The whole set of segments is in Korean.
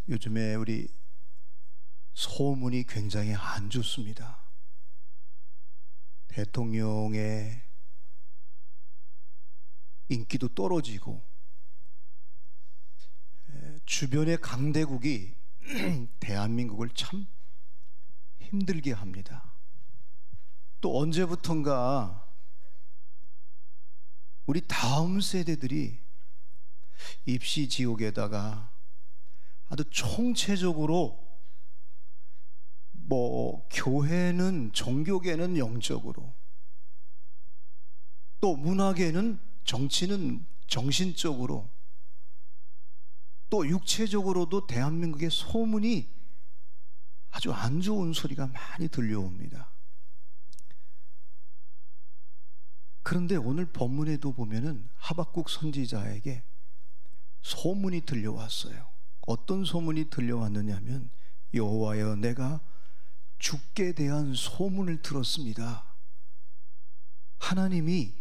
요즘에 우리 소문이 굉장히 안 좋습니다. 대통령의 인기도 떨어지고 주변의 강대국이 대한민국을 참 힘들게 합니다. 또 언제부턴가 우리 다음 세대들이 입시 지옥에다가 아주 총체적으로 교회는 종교계는 영적으로, 또 문화계는 정치는 정신적으로, 또 육체적으로도 대한민국의 소문이 아주 안 좋은 소리가 많이 들려옵니다. 그런데 오늘 본문에도 보면은 하박국 선지자에게 소문이 들려왔어요. 어떤 소문이 들려왔느냐면, 여호와여, 내가 주께 대한 소문을 들었습니다. 하나님이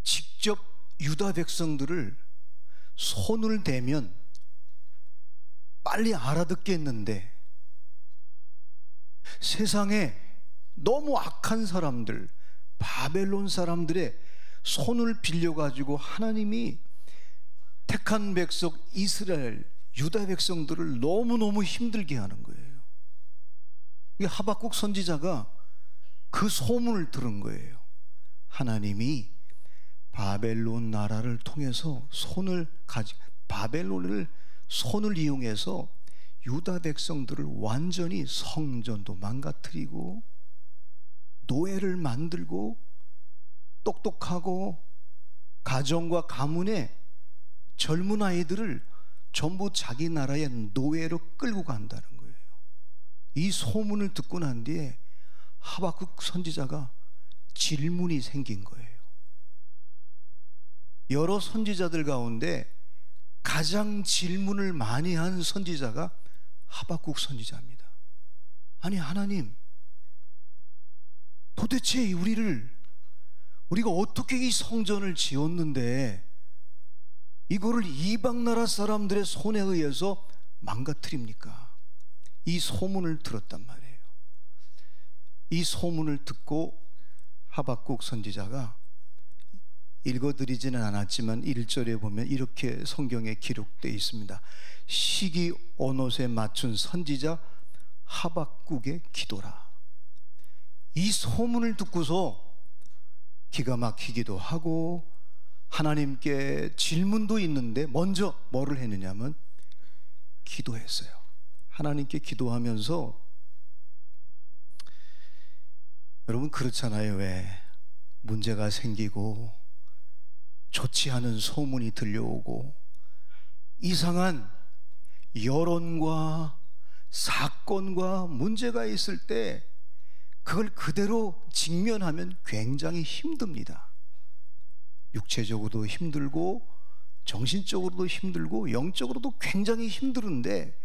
직접 유다 백성들을 손을 대면 빨리 알아듣겠는데, 세상에 너무 악한 사람들, 바벨론 사람들의 손을 빌려가지고 하나님이 택한 백성 이스라엘, 유다 백성들을 너무너무 힘들게 하는 거예요. 하박국 선지자가 그 소문을 들은 거예요. 하나님이 바벨론 나라를 통해서 바벨론을 손을 이용해서 유다 백성들을 완전히 성전도 망가뜨리고 노예를 만들고 똑똑하고 가정과 가문의 젊은 아이들을 전부 자기 나라의 노예로 끌고 간다는 거예요. 이 소문을 듣고 난 뒤에 하박국 선지자가 질문이 생긴 거예요. 여러 선지자들 가운데 가장 질문을 많이 한 선지자가 하박국 선지자입니다. 아니, 하나님, 도대체 우리가 어떻게 이 성전을 지었는데 이거를 이방 나라 사람들의 손에 의해서 망가뜨립니까? 이 소문을 들었단 말이에요. 이 소문을 듣고 하박국 선지자가, 읽어드리지는 않았지만 1절에 보면 이렇게 성경에 기록되어 있습니다. 시기 온옷에 맞춘 선지자 하박국의 기도라. 이 소문을 듣고서 기가 막히기도 하고 하나님께 질문도 있는데, 먼저 뭐를 했느냐면 기도했어요. 하나님께 기도하면서, 여러분 그렇잖아요. 왜 문제가 생기고 좋지 않은 소문이 들려오고 이상한 여론과 사건과 문제가 있을 때 그걸 그대로 직면하면 굉장히 힘듭니다. 육체적으로도 힘들고 정신적으로도 힘들고 영적으로도 굉장히 힘들은데,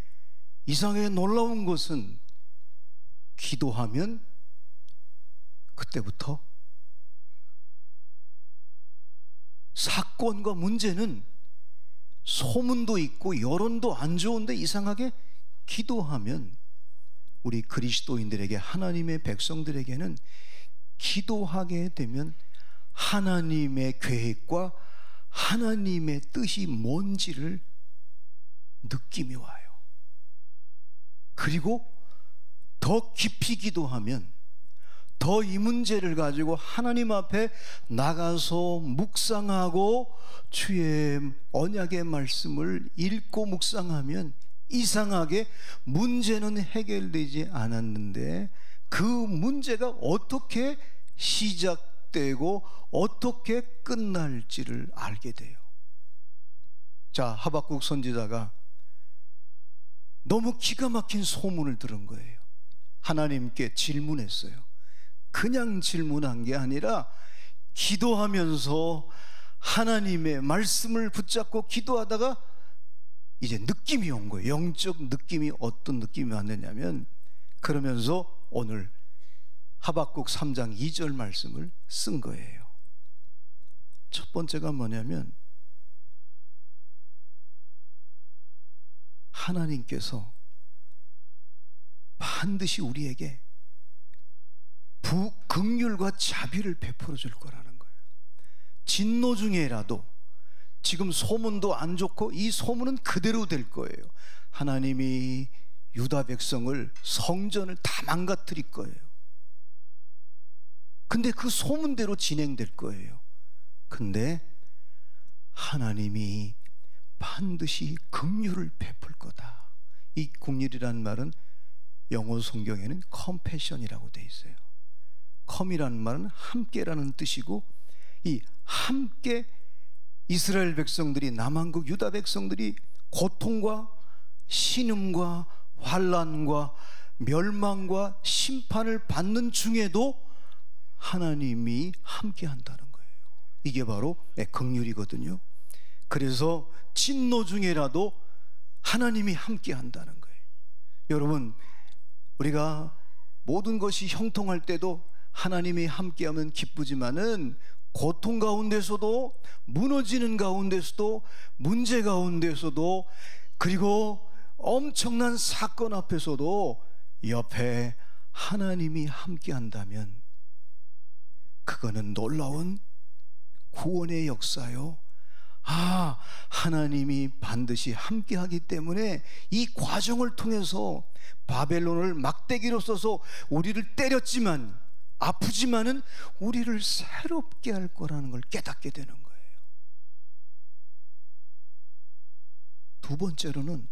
이상하게 놀라운 것은 기도하면 그때부터 사건과 문제는 소문도 있고 여론도 안 좋은데, 이상하게 기도하면 우리 그리스도인들에게, 하나님의 백성들에게는 기도하게 되면 하나님의 계획과 하나님의 뜻이 뭔지를 느낌이 와요. 그리고 더 깊이 기도하면 더 이 문제를 가지고 하나님 앞에 나가서 묵상하고 주의 언약의 말씀을 읽고 묵상하면, 이상하게 문제는 해결되지 않았는데 그 문제가 어떻게 시작되고 어떻게 끝날지를 알게 돼요. 자, 하박국 선지자가 너무 기가 막힌 소문을 들은 거예요. 하나님께 질문했어요. 그냥 질문한 게 아니라 기도하면서 하나님의 말씀을 붙잡고 기도하다가 이제 느낌이 온 거예요. 영적 느낌이, 어떤 느낌이 왔느냐면, 그러면서 오늘 하박국 3장 2절 말씀을 쓴 거예요. 첫 번째가 뭐냐면, 하나님께서 반드시 우리에게 긍휼과 자비를 베풀어 줄 거라는 거예요. 진노 중에라도, 지금 소문도 안 좋고 이 소문은 그대로 될 거예요. 하나님이 유다 백성을, 성전을 다 망가뜨릴 거예요. 근데 그 소문대로 진행될 거예요. 근데 하나님이 반드시 긍휼을 베풀 거다. 이 긍휼이라는 말은 영어 성경에는 compassion이라고 돼 있어요. com이라는 말은 함께라는 뜻이고, 이 함께 이스라엘 백성들이, 남한국 유다 백성들이 고통과 신음과 환난과 멸망과 심판을 받는 중에도 하나님이 함께 한다는 거예요. 이게 바로 긍휼이거든요. 그래서 진노 중에라도 하나님이 함께 한다는 거예요. 여러분, 우리가 모든 것이 형통할 때도 하나님이 함께하면 기쁘지만은, 고통 가운데서도, 무너지는 가운데서도, 문제 가운데서도, 그리고 엄청난 사건 앞에서도 옆에 하나님이 함께한다면 그거는 놀라운 구원의 역사요. 하나님이 반드시 함께하기 때문에 이 과정을 통해서 바벨론을 막대기로 써서 우리를 때렸지만, 아프지만은 우리를 새롭게 할 거라는 걸 깨닫게 되는 거예요. 두 번째로는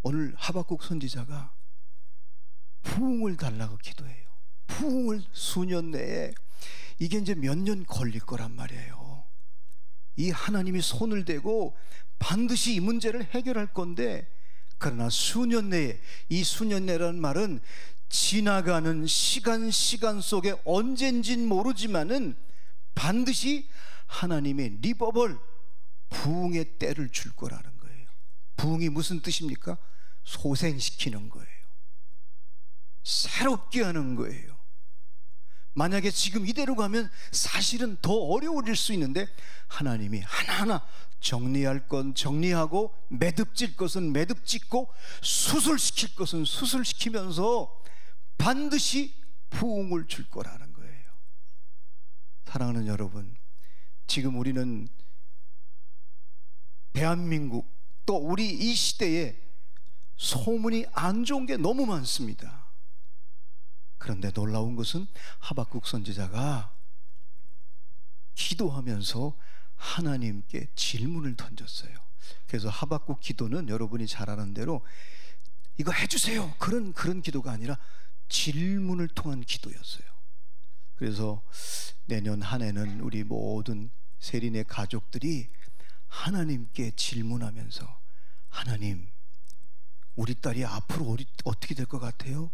오늘 하박국 선지자가 부흥을 달라고 기도해요. 부흥을 수년 내에, 이게 이제 몇 년 걸릴 거란 말이에요. 이 하나님이 손을 대고 반드시 이 문제를 해결할 건데, 그러나 수년 내에, 이 수년 내라는 말은 지나가는 시간 속에 언젠진 모르지만은 반드시 하나님의 리버벌, 부흥의 때를 줄 거라는 거예요. 부흥이 무슨 뜻입니까? 소생시키는 거예요. 새롭게 하는 거예요. 만약에 지금 이대로 가면 사실은 더 어려워질 수 있는데, 하나님이 하나하나 정리할 건 정리하고, 매듭질 것은 매듭짓고, 수술시킬 것은 수술시키면서 반드시 부흥을 줄 거라는 거예요. 사랑하는 여러분, 지금 우리는 대한민국, 또 우리 이 시대에 소문이 안 좋은 게 너무 많습니다. 그런데 놀라운 것은 하박국 선지자가 기도하면서 하나님께 질문을 던졌어요. 그래서 하박국 기도는 여러분이 잘 아는 대로 이거 해주세요, 그런 기도가 아니라 질문을 통한 기도였어요. 그래서 내년 한 해는 우리 모든 세린의 가족들이 하나님께 질문하면서, 하나님, 우리 딸이 앞으로 어떻게 될 것 같아요?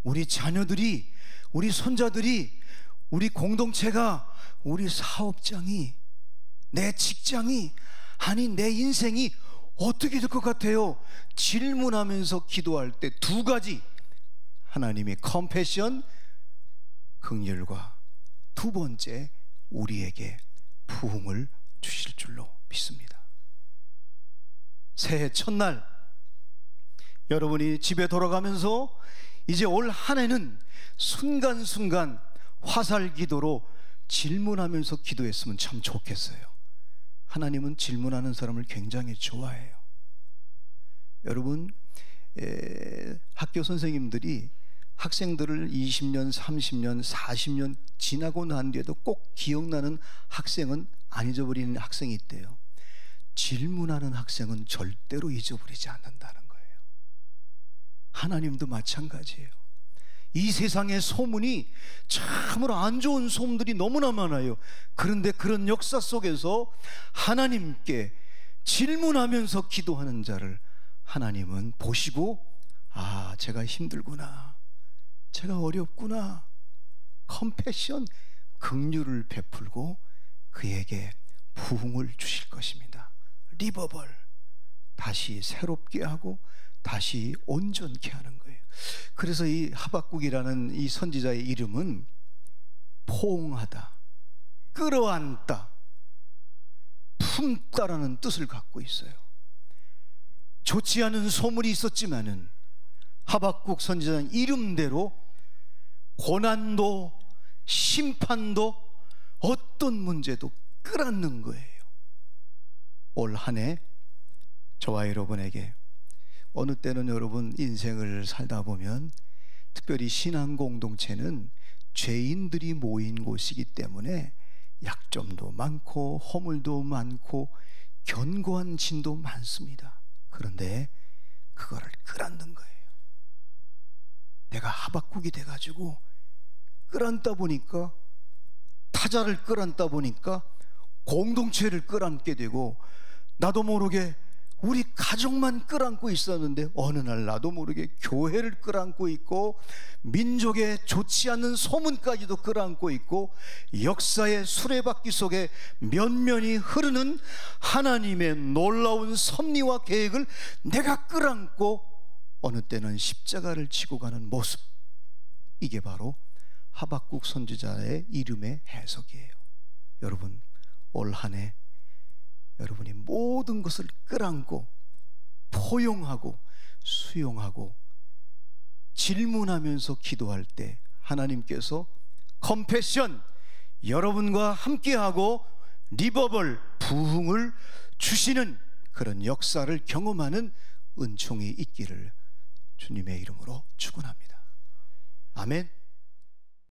우리 자녀들이, 우리 손자들이, 우리 공동체가, 우리 사업장이, 내 직장이, 아니 내 인생이 어떻게 될 것 같아요? 질문하면서 기도할 때 두 가지, 하나님의 컴패션, 긍휼과 두 번째, 우리에게 부흥을 주실 줄로 믿습니다. 새해 첫날 여러분이 집에 돌아가면서 이제 올 한 해는 순간순간 화살 기도로 질문하면서 기도했으면 참 좋겠어요. 하나님은 질문하는 사람을 굉장히 좋아해요. 여러분, 학교 선생님들이 학생들을 20년, 30년, 40년 지나고 난 뒤에도 꼭 기억나는 학생은 안 잊어버리는 학생이 있대요. 질문하는 학생은 절대로 잊어버리지 않는다는 거예요. 하나님도 마찬가지예요. 이 세상의 소문이 참으로 안 좋은 소문들이 너무나 많아요. 그런데 그런 역사 속에서 하나님께 질문하면서 기도하는 자를 하나님은 보시고, 제가 힘들구나, 제가 어렵구나, 컴패션, 긍휼을 베풀고 그에게 부흥을 주실 것입니다. 리버벌, 다시 새롭게 하고 다시 온전케 하는 거예요. 그래서 이 하박국이라는 이 선지자의 이름은 포옹하다, 끌어안다, 품다라는 뜻을 갖고 있어요. 좋지 않은 소문이 있었지만은 하박국 선지자는 이름대로 고난도 심판도 어떤 문제도 끌어안는 거예요. 올 한 해 저와 여러분에게, 어느 때는 여러분 인생을 살다 보면, 특별히 신앙 공동체는 죄인들이 모인 곳이기 때문에 약점도 많고 허물도 많고 견고한 진도 많습니다. 그런데 그거를 끌어안는 거예요. 내가 하박국이 돼가지고 끌어안다 보니까, 타자를 끌어안다 보니까 공동체를 끌어안게 되고, 나도 모르게 우리 가족만 끌어안고 있었는데 어느 날 나도 모르게 교회를 끌어안고 있고, 민족의 좋지 않은 소문까지도 끌어안고 있고, 역사의 수레바퀴 속에 면면이 흐르는 하나님의 놀라운 섭리와 계획을 내가 끌어안고 어느 때는 십자가를 지고 가는 모습, 이게 바로 하박국 선지자의 이름의 해석이에요. 여러분, 올 한 해 여러분이 모든 것을 끌어안고 포용하고 수용하고 질문하면서 기도할 때 하나님께서 컴패션, 여러분과 함께하고 리버벌, 부흥을 주시는 그런 역사를 경험하는 은총이 있기를 주님의 이름으로 축원합니다. 아멘.